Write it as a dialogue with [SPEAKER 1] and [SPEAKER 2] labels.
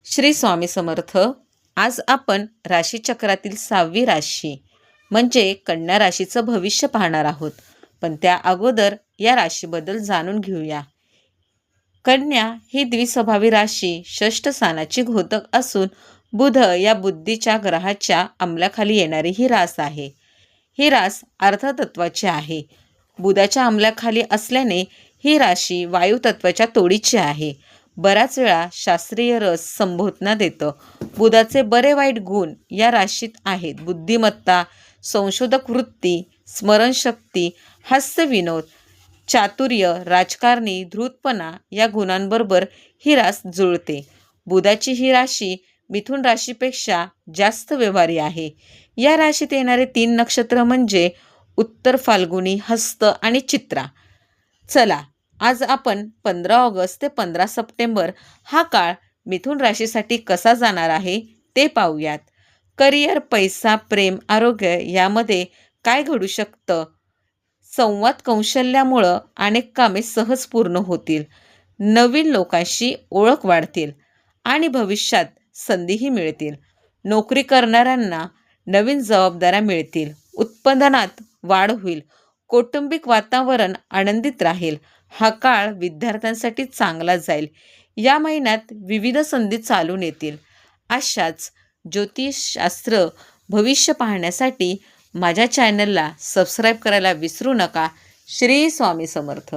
[SPEAKER 1] श्री स्वामी समर्थ. आज आपण राशीचक्रातील 6वी राशी म्हणजे कन्या राशीचं भविष्य पाहणार आहोत. पण त्या अगोदर या राशीबद्दल जाणून घेऊया. कन्या ही द्विस्वभावी राशी षष्ठ स्थानाची घोतक असून बुध या बुद्धीच्या ग्रहाच्या अंमलाखाली येणारी ही रास आहे. ही रास अर्थतत्वाची आहे. बुधाच्या अंमलाखाली असल्याने ही राशी वायुतत्वाच्या तोडीची आहे. बऱ्याच वेळा शास्त्रीय रस संबोधना देतं. बुधाचे बरे वाईट गुण या राशीत आहेत. बुद्धिमत्ता, संशोधक वृत्ती, स्मरणशक्ती, हास्यविनोद, चातुर्य, राजकारणी, धूर्तपणा या गुणांबरोबर ही रास जुळते. बुधाची ही राशी मिथुन राशीपेक्षा जास्त व्यवहारी आहे. या राशीत येणारे 3 नक्षत्र म्हणजे उत्तर फाल्गुनी, हस्त आणि चित्रा. चला, आज आपण 15 ऑगस्ट ते 15 सप्टेंबर हा काळ मिथुन राशीसाठी कसा जाणार आहे ते पाहूयात. करिअर, पैसा, प्रेम, आरोग्य यामध्ये काय घडू शकतं? संवाद कौशल्यामुळं अनेक कामे सहज पूर्ण होतील. नवीन लोकांशी ओळख वाढतील आणि भविष्यात संधीही मिळतील. नोकरी करणाऱ्यांना नवीन जबाबदाऱ्या मिळतील. उत्पादनात वाढ होईल. कौटुंबिक वातावरण आनंदित राहील. हा काळ विद्यार्थ्यांसाठी चांगला जाईल. या महिन्यात विविध संधी चालून येतील. अशाच ज्योतिषशास्त्र भविष्य पाहण्यासाठी माझ्या चॅनलला सबस्क्राईब करायला विसरू नका. श्री स्वामी समर्थ.